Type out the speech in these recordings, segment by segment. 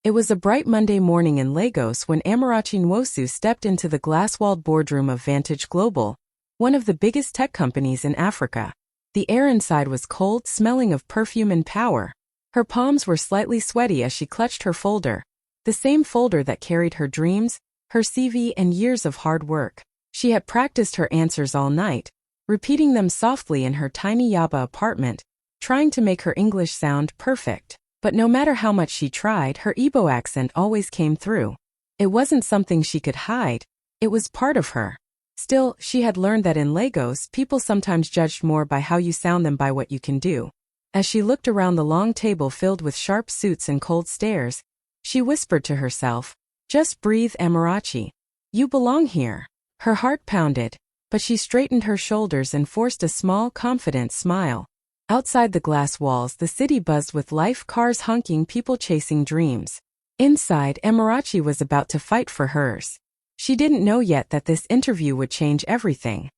It was a bright Monday morning in Lagos when Amarachi Nwosu stepped into the glass-walled boardroom of Vantage Global, one of the biggest tech companies in Africa. The air inside was cold, smelling of perfume and power. Her palms were slightly sweaty as she clutched her folder, the same folder that carried her dreams, her CV, and years of hard work. She had practiced her answers all night, repeating them softly in her tiny Yaba apartment, trying to make her English sound perfect. But no matter how much she tried, her Igbo accent always came through. It wasn't something she could hide, it was part of her. Still, she had learned that in Lagos, people sometimes judged more by how you sound than by what you can do. As she looked around the long table filled with sharp suits and cold stares, she whispered to herself, "Just breathe, Amarachi. You belong here." Her heart pounded, but she straightened her shoulders and forced a small, confident smile. Outside the glass walls, the city buzzed with life, cars honking, people chasing dreams. Inside, Amarachi was about to fight for hers. She didn't know yet that this interview would change everything.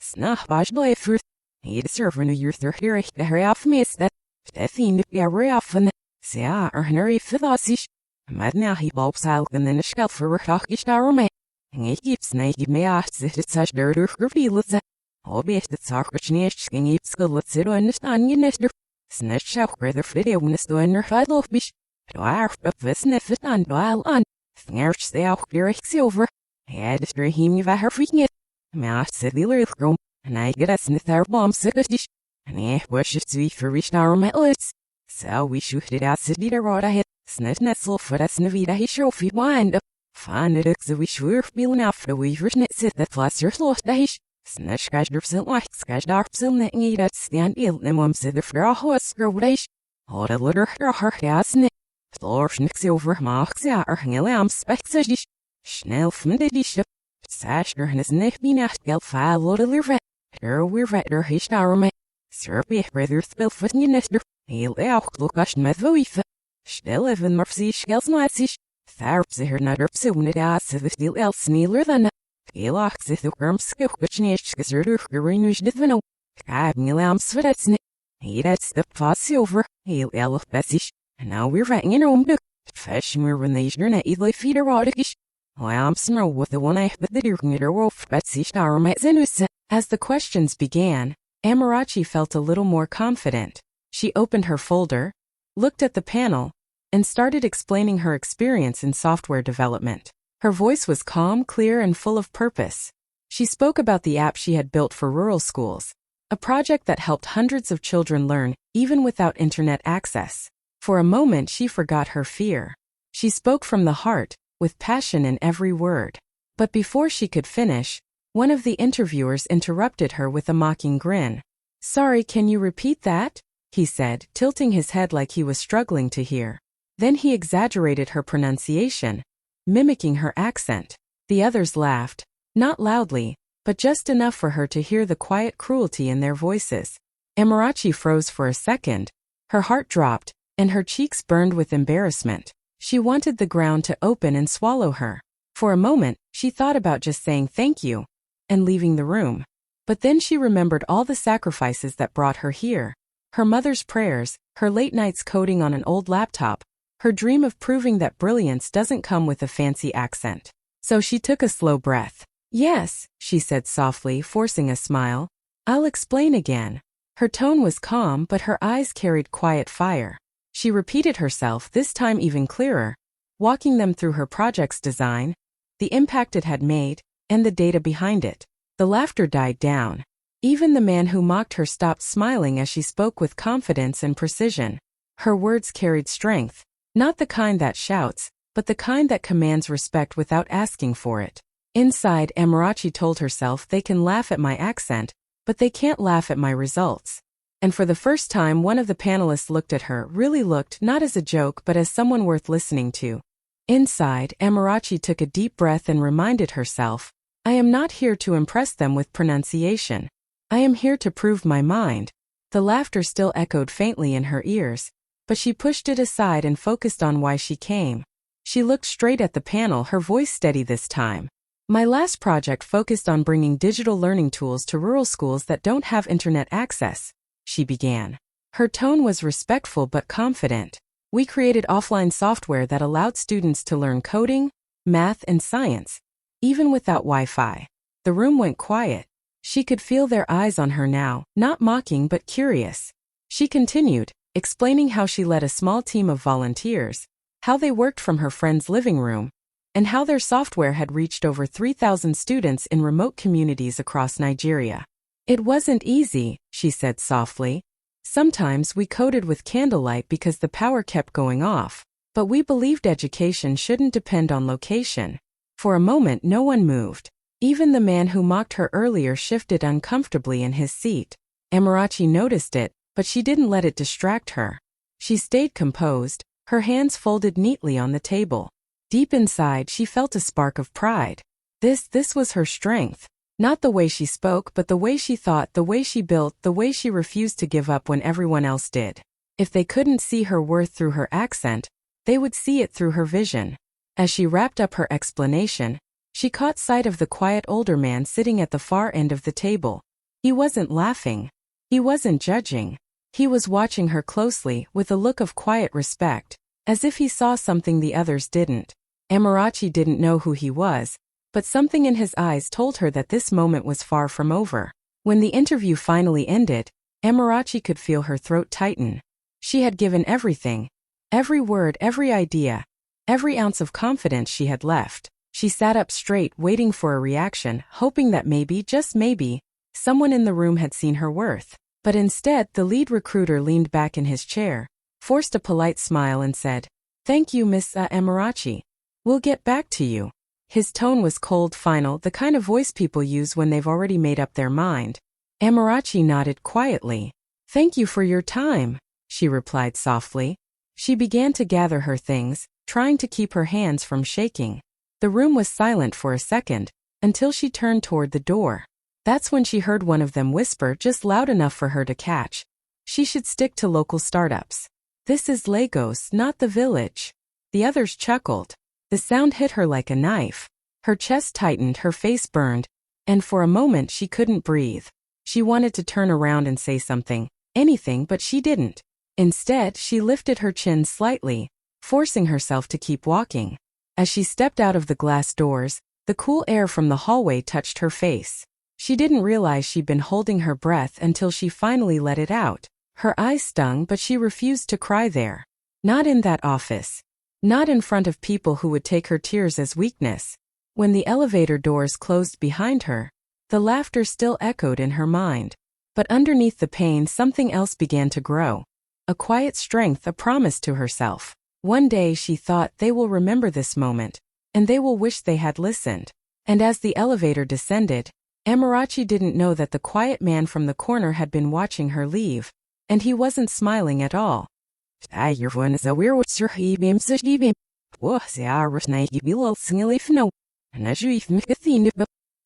Snach bajblay fruit. He servant your thirty half miss that. Stefin Garafen. Sea or Henry Fithasish. Madna he bulbs out and then a shelf for Rakish Darome. He keeps naked me asked it such dirt or reveals. Obvious that Sarkachnish can eat skullets it on the onion nester. Snatch out rather video when the stoner file of bish. Do I have a sniff it on while on. Snarch the out silver. I had to him if I her freaking it. Maast said the little room, and I get a sniff our bomb sickest. And I wish it to be for reached our metals. So we shooted out city the road ahead, snit nestle for us Navida he trophy wind up. Find it so we sure feeling after we've written it sit that fluster lost dash. Snitch scratched her silk like scratched our silk that need at stand ill and mum said the for a horse girl dash. All the litter her has knit. Floor schnicks over marks out or hanging specs a dish. Schnell from the dish. Sashner and his neck be not gel file load of liver. Here we're retter hish arme. Serpy brother spill foot in your nester. He'll out look ash medvoife. Still even mercy shells nazish. Tharps her nutter soon it ass of the steel else nealer than a. Helox if the worm skip which nish gizzard garinush divino. Cab nilam sweatsnit. He that's the fuss over. He'll elf bessish. And now we're writing in home duck. Fesh more when they jern either feeder rodikish. I'm snow with the one I but the deer wolf Betsy star my zenus. As the questions began, Amarachi felt a little more confident. She opened her folder, looked at the panel, and started explaining her experience in software development. Her voice was calm, clear, and full of purpose. She spoke about the app she had built for rural schools, a project that helped hundreds of children learn, even without internet access. For a moment, she forgot her fear. She spoke from the heart, with passion in every word. But before she could finish, one of the interviewers interrupted her with a mocking grin. "Sorry, can you repeat that?" he said, tilting his head like he was struggling to hear. Then he exaggerated her pronunciation, mimicking her accent. The others laughed, not loudly, but just enough for her to hear the quiet cruelty in their voices. Amarachi froze for a second, her heart dropped, and her cheeks burned with embarrassment. She wanted the ground to open and swallow her. For a moment, she thought about just saying thank you and leaving the room. But then she remembered all the sacrifices that brought her here. Her mother's prayers, her late nights coding on an old laptop, her dream of proving that brilliance doesn't come with a fancy accent. So she took a slow breath. "Yes," she said softly, forcing a smile. "I'll explain again." Her tone was calm, but her eyes carried quiet fire. She repeated herself, this time even clearer, walking them through her project's design, the impact it had made, and the data behind it. The laughter died down. Even the man who mocked her stopped smiling as she spoke with confidence and precision. Her words carried strength, not the kind that shouts, but the kind that commands respect without asking for it. Inside, Amarachi told herself, they can laugh at my accent, but they can't laugh at my results. And for the first time, one of the panelists looked at her, really looked, not as a joke but as someone worth listening to. Inside, Amarachi took a deep breath and reminded herself, I am not here to impress them with pronunciation. I am here to prove my mind. The laughter still echoed faintly in her ears, but she pushed it aside and focused on why she came. She looked straight at the panel, her voice steady this time. My last project focused on bringing digital learning tools to rural schools that don't have internet access, she began. Her tone was respectful but confident. We created offline software that allowed students to learn coding, math, and science, even without Wi-Fi. The room went quiet. She could feel their eyes on her now, not mocking but curious. She continued, explaining how she led a small team of volunteers, how they worked from her friend's living room, and how their software had reached over 3,000 students in remote communities across Nigeria. It wasn't easy, she said softly. Sometimes we coded with candlelight because the power kept going off, but we believed education shouldn't depend on location. For a moment no one moved. Even the man who mocked her earlier shifted uncomfortably in his seat. Amarachi noticed it, but she didn't let it distract her. She stayed composed, her hands folded neatly on the table. Deep inside she felt a spark of pride. This was her strength. Not the way she spoke, but the way she thought, the way she built, the way she refused to give up when everyone else did. If they couldn't see her worth through her accent, they would see it through her vision. As she wrapped up her explanation, she caught sight of the quiet older man sitting at the far end of the table. He wasn't laughing. He wasn't judging. He was watching her closely, with a look of quiet respect, as if he saw something the others didn't. Amarachi didn't know who he was, but something in his eyes told her that this moment was far from over. When the interview finally ended, Amarachi could feel her throat tighten. She had given everything. Every word, every idea, every ounce of confidence she had left. She sat up straight, waiting for a reaction, hoping that maybe, just maybe, someone in the room had seen her worth. But instead, the lead recruiter leaned back in his chair, forced a polite smile and said, "Thank you, Miss Amarachi. We'll get back to you." His tone was cold, final, the kind of voice people use when they've already made up their mind. Amarachi nodded quietly. "Thank you for your time," she replied softly. She began to gather her things, trying to keep her hands from shaking. The room was silent for a second, until she turned toward the door. That's when she heard one of them whisper, just loud enough for her to catch. She should stick to local startups. This is Lagos, not the village. The others chuckled. The sound hit her like a knife. Her chest tightened, her face burned, and for a moment she couldn't breathe. She wanted to turn around and say something, anything, but she didn't. Instead, she lifted her chin slightly, forcing herself to keep walking. As she stepped out of the glass doors, the cool air from the hallway touched her face. She didn't realize she'd been holding her breath until she finally let it out. Her eyes stung, but she refused to cry there. Not in that office. Not in front of people who would take her tears as weakness. When the elevator doors closed behind her, the laughter still echoed in her mind. But underneath the pain, something else began to grow. A quiet strength, a promise to herself. One day, she thought, they will remember this moment, and they will wish they had listened. And as the elevator descended, Amarachi didn't know that the quiet man from the corner had been watching her leave, and he wasn't smiling at all. Everyone is aware what Sir Hebim Sashibim. Was the Irish night will sing if no. And as you even Cathina,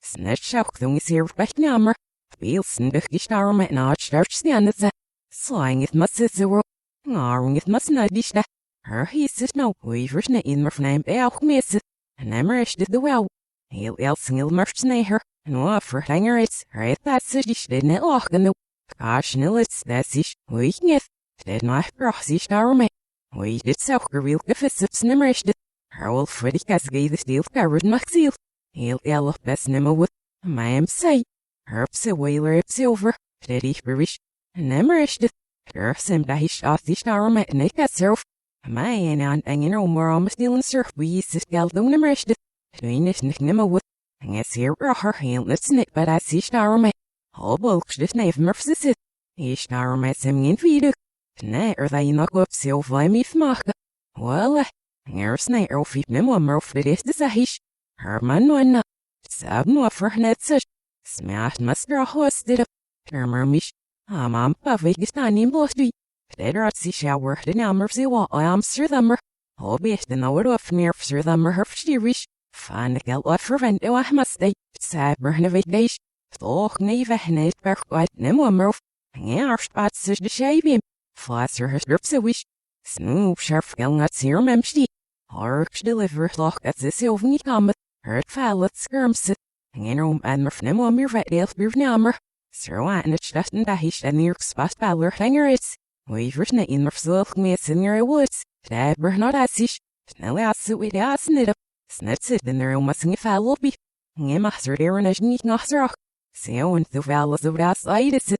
Snatch out the wings here by Nammer. Wilson Bekish arm at not church stands. Slying it must sit the world. Arring it must not be that. Her he says no, we've written it in my name, Belk miss it. And Emmerich did the well. He'll else he'll merch her, and offer hanger it's right that's it, didn't it lock in the gosh, nillets, that's it, we can. Did not sich arme. We did so real if it's snimmerished. Her old Freddy has gave the steel carrot maxil. He'll yell best nimmer with my am say. Herbs a whaler it's over. Did he rish? Nemmerished. Her sim dahish off the arme and it has self. My aunt and no more almost stealing sir. We sit gal don't nemmerished. Doing it nimmer with. And it's here her heel let's nick but I see arme. All bulk this knave murphs it. Ish arme sim in feed. Nej, they not go up so fly me fmacha. Well, here's nay or feet nimmer murph it is the sahish. Herman one. Sab no for netsuch. Smash master a host did a termermish. Amam pavigistani blostui. Dead see shower the number see what I am sir thummer. Hobbiest the note of near sir thummer herfstirish. Fan gel of fervent o ahmaste. Saber navigation. Toch neve net per quite nimmer murph. Ngar spots the shaving. Flasser her strips a wish. Snoop sharp at serum empty. Arch deliver lock at this ovni come. Hurt fallet skirms. Hangin and merfnemo mir vetdale birvnammer. Sir Watnich Dustin Dahish and New Spot Baller Hanger it's. We've written it in Merfzilk Miss in your woods. Dabber not as ish. Snell as it with as knit up. Snits it in their own mussing fallow be. Ngemaster Aaron as neat nothrock. So and the valles of das itis.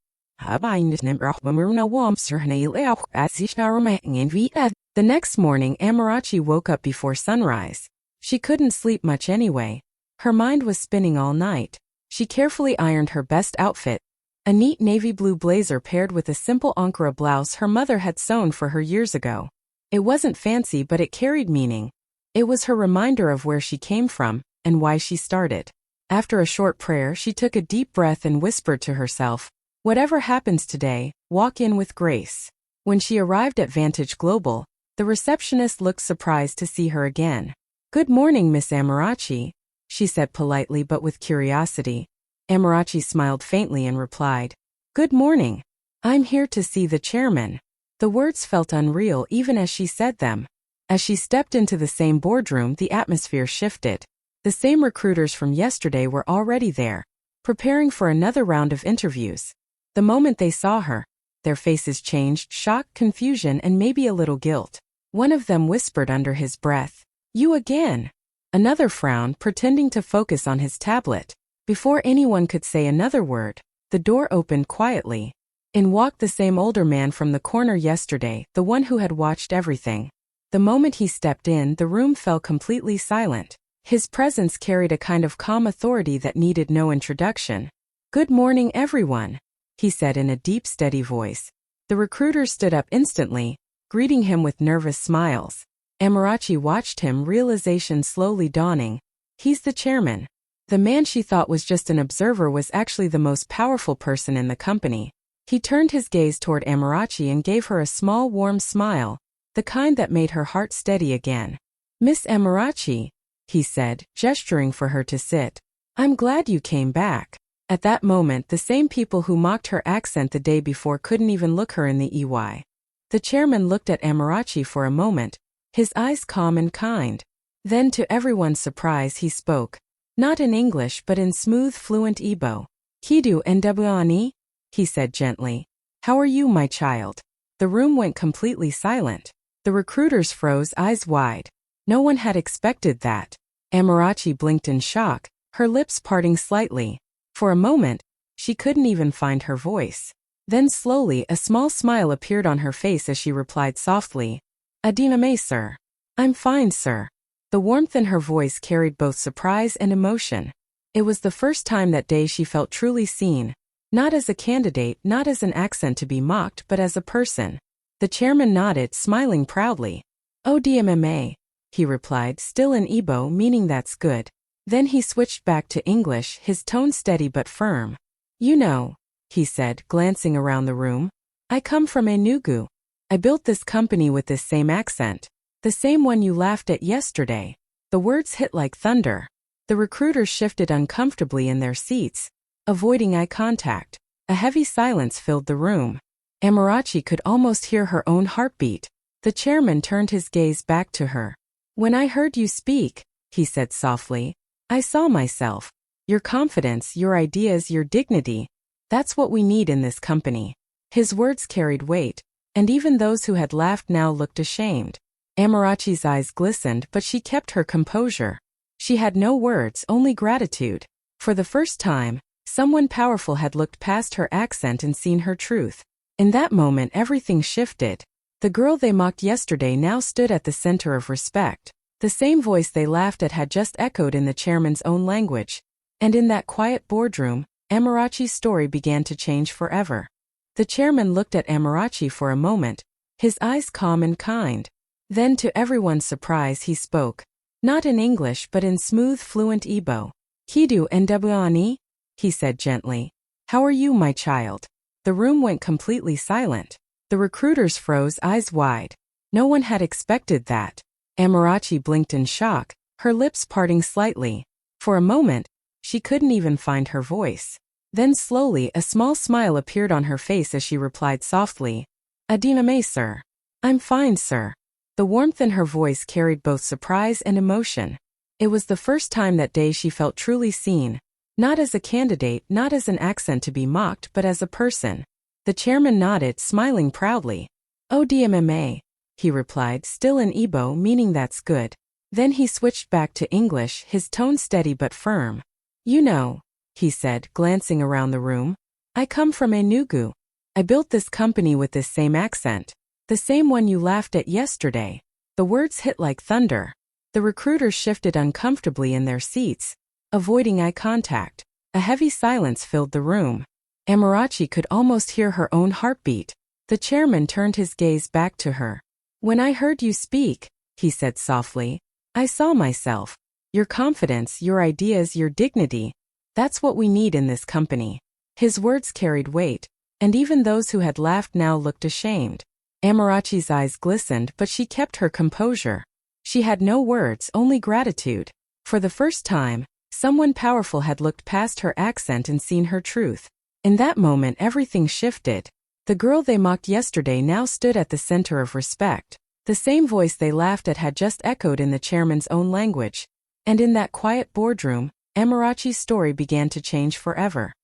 The next morning, Amarachi woke up before sunrise. She couldn't sleep much anyway. Her mind was spinning all night. She carefully ironed her best outfit, a neat navy blue blazer paired with a simple Ankara blouse her mother had sewn for her years ago. It wasn't fancy, but it carried meaning. It was her reminder of where she came from and why she started. After a short prayer, she took a deep breath and whispered to herself, "Whatever happens today, walk in with grace." When she arrived at Vantage Global, the receptionist looked surprised to see her again. "Good morning, Miss Amarachi," she said politely but with curiosity. Amarachi smiled faintly and replied, "Good morning. I'm here to see the chairman." The words felt unreal even as she said them. As she stepped into the same boardroom, the atmosphere shifted. The same recruiters from yesterday were already there, preparing for another round of interviews. The moment they saw her, their faces changed, shock, confusion, and maybe a little guilt. One of them whispered under his breath, "You again." Another frowned, pretending to focus on his tablet. Before anyone could say another word, the door opened quietly. In walked the same older man from the corner yesterday, the one who had watched everything. The moment he stepped in, the room fell completely silent. His presence carried a kind of calm authority that needed no introduction. "Good morning, everyone," he said in a deep, steady voice. The recruiters stood up instantly, greeting him with nervous smiles. Amarachi watched him, realization slowly dawning. He's the chairman. The man she thought was just an observer was actually the most powerful person in the company. He turned his gaze toward Amarachi and gave her a small, warm smile, the kind that made her heart steady again. "Miss Amarachi," he said, gesturing for her to sit. "I'm glad you came back." At that moment, the same people who mocked her accent the day before couldn't even look her in the eye. The chairman looked at Amarachi for a moment, his eyes calm and kind. Then, to everyone's surprise, he spoke. Not in English but in smooth, fluent Igbo. "Kidu ndebani," he said gently. "How are you, my child?" The room went completely silent. The recruiters froze, eyes wide. No one had expected that. Amarachi blinked in shock, her lips parting slightly. For a moment, she couldn't even find her voice. Then slowly, a small smile appeared on her face as she replied softly, "Adiname, sir." "I'm fine, sir." The warmth in her voice carried both surprise and emotion. It was the first time that day she felt truly seen, not as a candidate, not as an accent to be mocked, but as a person. The chairman nodded, smiling proudly. "Oh, DMMA," he replied, still in Igbo, meaning that's good. Then he switched back to English, his tone steady but firm. "You know," he said, glancing around the room, "I come from Enugu. I built this company with this same accent. The same one you laughed at yesterday." The words hit like thunder. The recruiters shifted uncomfortably in their seats, avoiding eye contact. A heavy silence filled the room. Amarachi could almost hear her own heartbeat. The chairman turned his gaze back to her. "When I heard you speak," he said softly, "I saw myself. Your confidence, your ideas, your dignity. That's what we need in this company." His words carried weight, and even those who had laughed now looked ashamed. Amarachi's eyes glistened, but she kept her composure. She had no words, only gratitude. For the first time, someone powerful had looked past her accent and seen her truth. In that moment, everything shifted. The girl they mocked yesterday now stood at the center of respect. The same voice they laughed at had just echoed in the chairman's own language. And in that quiet boardroom, Amarachi's story began to change forever. The chairman looked at Amarachi for a moment, his eyes calm and kind. Then, to everyone's surprise, he spoke. Not in English but in smooth, fluent Igbo. "Kidu ndebani," he said gently. "How are you, my child?" The room went completely silent. The recruiters froze, eyes wide. No one had expected that. Amarachi blinked in shock, her lips parting slightly. For a moment, she couldn't even find her voice. Then slowly, a small smile appeared on her face as she replied softly, "Adiname, sir." I'm fine, sir. The warmth in her voice carried both surprise and emotion. It was the first time that day she felt truly seen, not as a candidate, not as an accent to be mocked, but as a person. The chairman nodded, smiling proudly. ODMMA, he replied, still in Igbo, meaning that's good. Then he switched back to English, his tone steady but firm. You know, he said, glancing around the room, I come from Enugu. I built this company with this same accent. The same one you laughed at yesterday. The words hit like thunder. The recruiters shifted uncomfortably in their seats, avoiding eye contact. A heavy silence filled the room. Amarachi could almost hear her own heartbeat. The chairman turned his gaze back to her. When I heard you speak, he said softly, I saw myself. Your confidence, your ideas, your dignity. That's what we need in this company. His words carried weight, and even those who had laughed now looked ashamed. Amarachi's eyes glistened, but she kept her composure. She had no words, only gratitude. For the first time, someone powerful had looked past her accent and seen her truth. In that moment, everything shifted. The girl they mocked yesterday now stood at the center of respect. The same voice they laughed at had just echoed in the chairman's own language. And in that quiet boardroom, Amarachi's story began to change forever.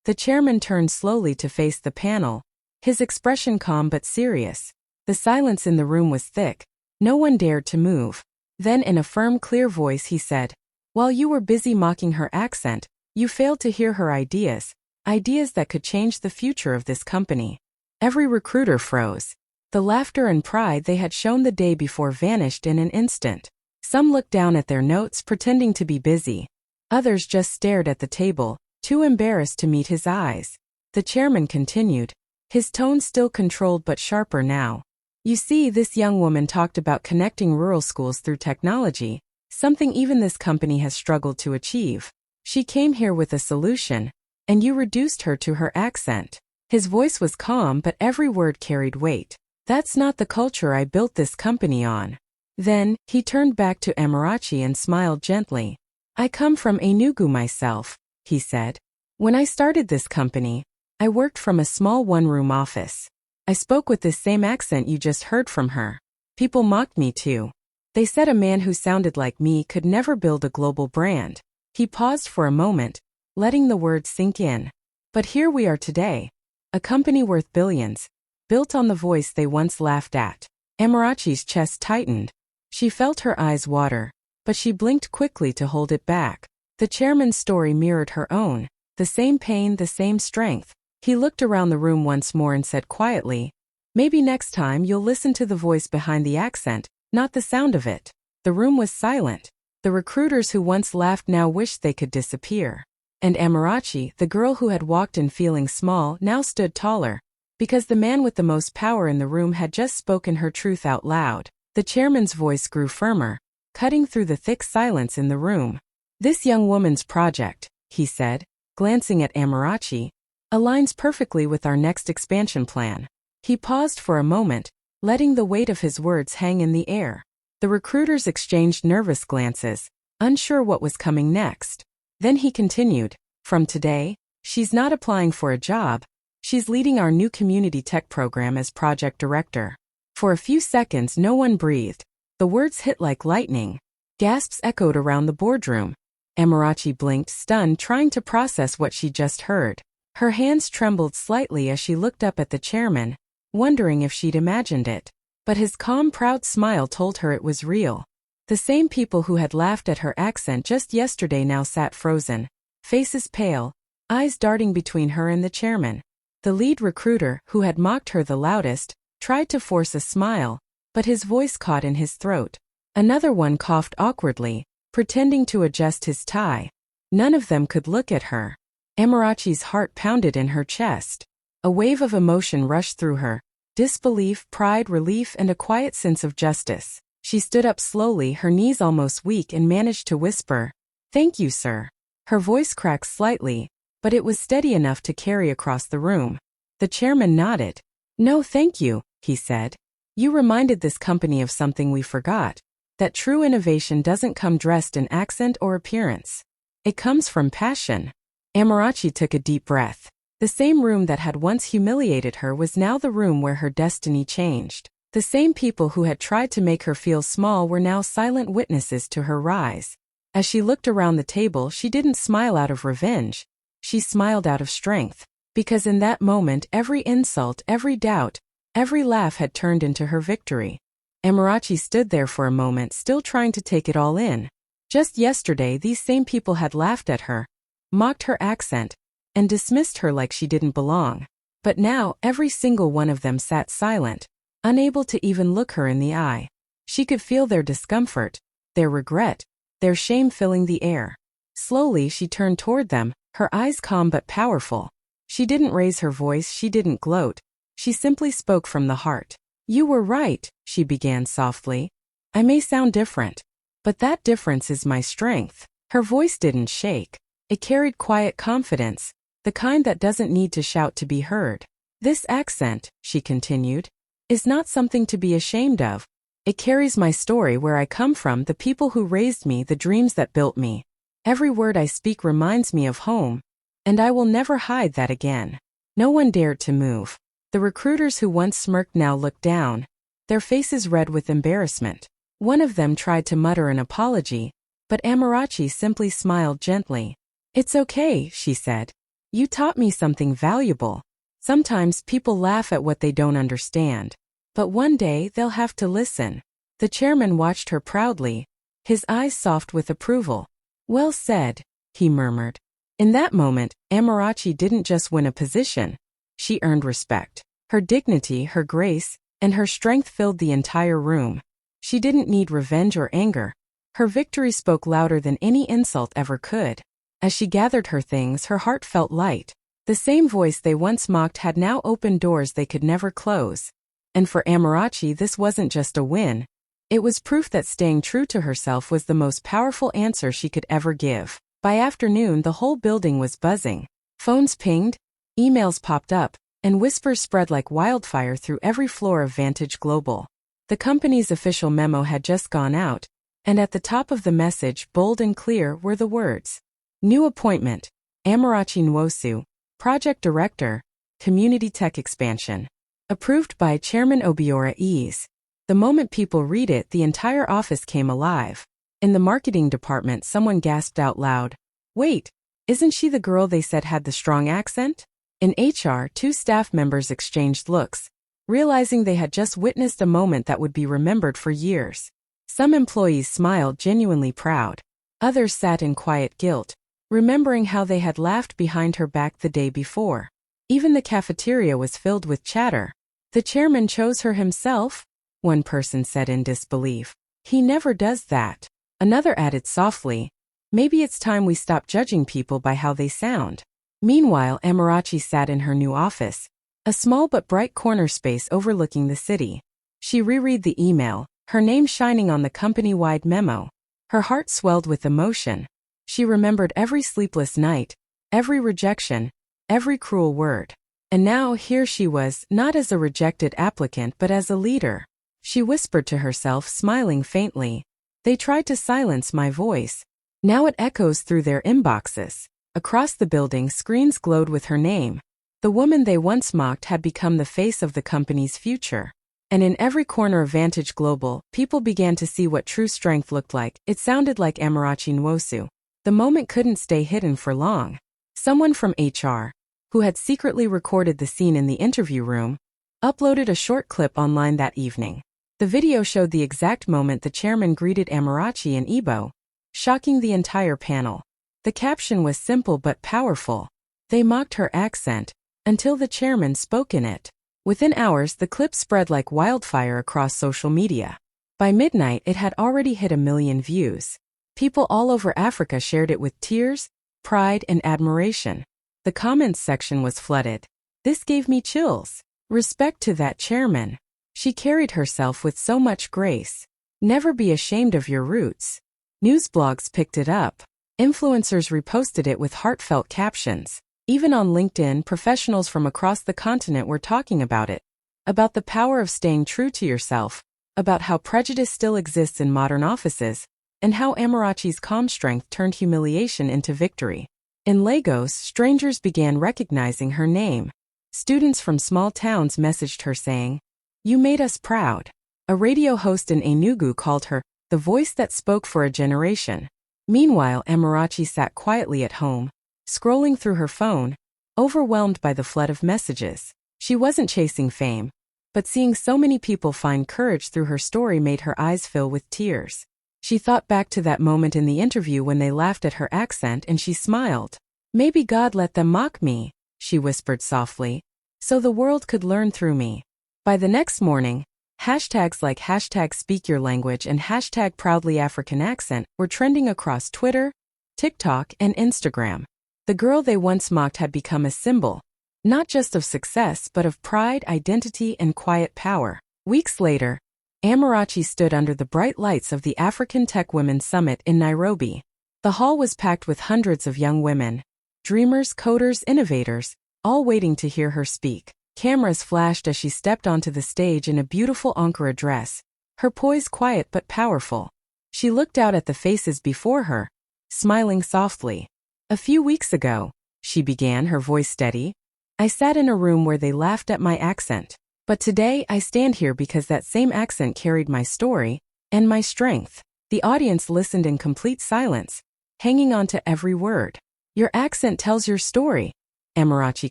The chairman turned slowly to face the panel, his expression calm but serious. The silence in the room was thick. No one dared to move. Then in a firm, clear voice he said, while you were busy mocking her accent, you failed to hear her ideas. Ideas that could change the future of this company. Every recruiter froze. The laughter and pride they had shown the day before vanished in an instant. Some looked down at their notes, pretending to be busy. Others just stared at the table, too embarrassed to meet his eyes. The chairman continued, his tone still controlled but sharper now. You see, this young woman talked about connecting rural schools through technology, something even this company has struggled to achieve. She came here with a solution, and you reduced her to her accent. His voice was calm, but every word carried weight. That's not the culture I built this company on. Then, he turned back to Amarachi and smiled gently. I come from Enugu myself, he said. When I started this company, I worked from a small one-room office. I spoke with this same accent you just heard from her. People mocked me too. They said a man who sounded like me could never build a global brand. He paused for a moment, letting the words sink in. But here we are today. A company worth billions, built on the voice they once laughed at. Amarachi's chest tightened. She felt her eyes water, but she blinked quickly to hold it back. The chairman's story mirrored her own. The same pain, the same strength. He looked around the room once more and said quietly, maybe next time you'll listen to the voice behind the accent, not the sound of it. The room was silent. The recruiters who once laughed now wished they could disappear. And Amarachi, the girl who had walked in feeling small, now stood taller, because the man with the most power in the room had just spoken her truth out loud. The chairman's voice grew firmer, cutting through the thick silence in the room. This young woman's project, he said, glancing at Amarachi, aligns perfectly with our next expansion plan. He paused for a moment, letting the weight of his words hang in the air. The recruiters exchanged nervous glances, unsure what was coming next. Then he continued, from today, she's not applying for a job, she's leading our new community tech program as project director. For a few seconds no one breathed. The words hit like lightning. Gasps echoed around the boardroom. Amarachi blinked, stunned, trying to process what she just heard. Her hands trembled slightly as she looked up at the chairman, wondering if she'd imagined it. But his calm, proud smile told her it was real. The same people who had laughed at her accent just yesterday now sat frozen, faces pale, eyes darting between her and the chairman. The lead recruiter, who had mocked her the loudest, tried to force a smile, but his voice caught in his throat. Another one coughed awkwardly, pretending to adjust his tie. None of them could look at her. Amarachi's heart pounded in her chest. A wave of emotion rushed through her. Disbelief, pride, relief, and a quiet sense of justice. She stood up slowly, her knees almost weak, and managed to whisper, "Thank you, sir." Her voice cracked slightly, but it was steady enough to carry across the room. The chairman nodded. "No, thank you," he said. "You reminded this company of something we forgot, that true innovation doesn't come dressed in accent or appearance. It comes from passion." Amarachi took a deep breath. The same room that had once humiliated her was now the room where her destiny changed. The same people who had tried to make her feel small were now silent witnesses to her rise. As she looked around the table, she didn't smile out of revenge. She smiled out of strength. Because in that moment, every insult, every doubt, every laugh had turned into her victory. Amarachi stood there for a moment, still trying to take it all in. Just yesterday, these same people had laughed at her, mocked her accent, and dismissed her like she didn't belong. But now, every single one of them sat silent, unable to even look her in the eye. She could feel their discomfort, their regret, their shame filling the air. Slowly, she turned toward them, her eyes calm but powerful. She didn't raise her voice, she didn't gloat. She simply spoke from the heart. "You were right," she began softly. "I may sound different, but that difference is my strength." Her voice didn't shake. It carried quiet confidence, the kind that doesn't need to shout to be heard. "This accent," she continued, "is not something to be ashamed of. It carries my story, where I come from, the people who raised me, the dreams that built me. Every word I speak reminds me of home, and I will never hide that again." No one dared to move. The recruiters who once smirked now looked down, their faces red with embarrassment. One of them tried to mutter an apology, but Amarachi simply smiled gently. "It's okay," she said. "You taught me something valuable. Sometimes people laugh at what they don't understand, but one day they'll have to listen." The chairman watched her proudly, his eyes soft with approval. "Well said," he murmured. In that moment, Amarachi didn't just win a position. She earned respect. Her dignity, her grace, and her strength filled the entire room. She didn't need revenge or anger. Her victory spoke louder than any insult ever could. As she gathered her things, her heart felt light. The same voice they once mocked had now opened doors they could never close. And for Amarachi, this wasn't just a win. It was proof that staying true to herself was the most powerful answer she could ever give. By afternoon, the whole building was buzzing. Phones pinged, emails popped up, and whispers spread like wildfire through every floor of Vantage Global. The company's official memo had just gone out, and at the top of the message, bold and clear, were the words: "New appointment, Amarachi Nwosu, Project Director, Community Tech Expansion. Approved by Chairman Obiora Ease." The moment people read it, the entire office came alive. In the marketing department, someone gasped out loud, "Wait, isn't she the girl they said had the strong accent?" In HR, two staff members exchanged looks, realizing they had just witnessed a moment that would be remembered for years. Some employees smiled, genuinely proud. Others sat in quiet guilt, remembering how they had laughed behind her back the day before. Even the cafeteria was filled with chatter. "The chairman chose her himself?" one person said in disbelief. "He never does that." Another added softly, "Maybe it's time we stop judging people by how they sound." Meanwhile, Amarachi sat in her new office, a small but bright corner space overlooking the city. She reread the email, her name shining on the company-wide memo. Her heart swelled with emotion. She remembered every sleepless night, every rejection, every cruel word. And now here she was, not as a rejected applicant but as a leader. She whispered to herself, smiling faintly, "They tried to silence my voice. Now it echoes through their inboxes." Across the building, screens glowed with her name. The woman they once mocked had become the face of the company's future. And in every corner of Vantage Global, people began to see what true strength looked like. It sounded like Amarachi Nwosu. The moment couldn't stay hidden for long. Someone from HR, who had secretly recorded the scene in the interview room, uploaded a short clip online that evening. The video showed the exact moment the chairman greeted Amarachi and Ebo, shocking the entire panel. The caption was simple but powerful. They mocked her accent, until the chairman spoke in it. Within hours, the clip spread like wildfire across social media. By midnight, it had already hit 1 million views. People all over Africa shared it with tears, pride, and admiration. The comments section was flooded. "This gave me chills. Respect to that chairman. She carried herself with so much grace. Never be ashamed of your roots." News blogs picked it up. Influencers reposted it with heartfelt captions. Even on LinkedIn, professionals from across the continent were talking about it. About the power of staying true to yourself, about how prejudice still exists in modern offices, and how Amarachi's calm strength turned humiliation into victory. In Lagos, strangers began recognizing her name. Students from small towns messaged her saying, You made us proud. A radio host in Enugu called her the voice that spoke for a generation. Meanwhile, Amarachi sat quietly at home, scrolling through her phone, overwhelmed by the flood of messages. She wasn't chasing fame, but seeing so many people find courage through her story made her eyes fill with tears. She thought back to that moment in the interview when they laughed at her accent and she smiled. Maybe God let them mock me, she whispered softly, so the world could learn through me. By the next morning, hashtags like #SpeakYourLanguage and #ProudlyAfricanAccent were trending across Twitter, TikTok, and Instagram. The girl they once mocked had become a symbol, not just of success but of pride, identity, and quiet power. Weeks later, Amarachi stood under the bright lights of the African Tech Women's Summit in Nairobi. The hall was packed with hundreds of young women, dreamers, coders, innovators, all waiting to hear her speak. Cameras flashed as she stepped onto the stage in a beautiful Ankara dress, her poise quiet but powerful. She looked out at the faces before her, smiling softly. A few weeks ago, she began, her voice steady, I sat in a room where they laughed at my accent. But today I stand here because that same accent carried my story and my strength. The audience listened in complete silence, hanging on to every word. Your accent tells your story, Amarachi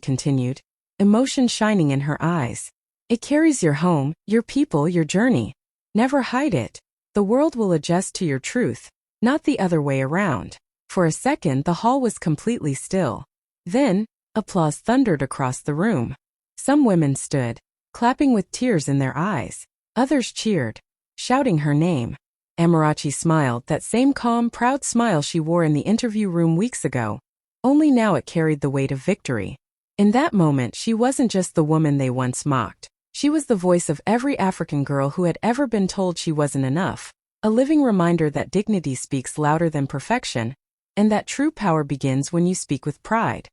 continued, emotion shining in her eyes. It carries your home, your people, your journey. Never hide it. The world will adjust to your truth, not the other way around. For a second, the hall was completely still. Then, applause thundered across the room. Some women stood, clapping with tears in their eyes. Others cheered, shouting her name. Amarachi smiled, that same calm, proud smile she wore in the interview room weeks ago. Only now it carried the weight of victory. In that moment, she wasn't just the woman they once mocked. She was the voice of every African girl who had ever been told she wasn't enough. A living reminder that dignity speaks louder than perfection, and that true power begins when you speak with pride.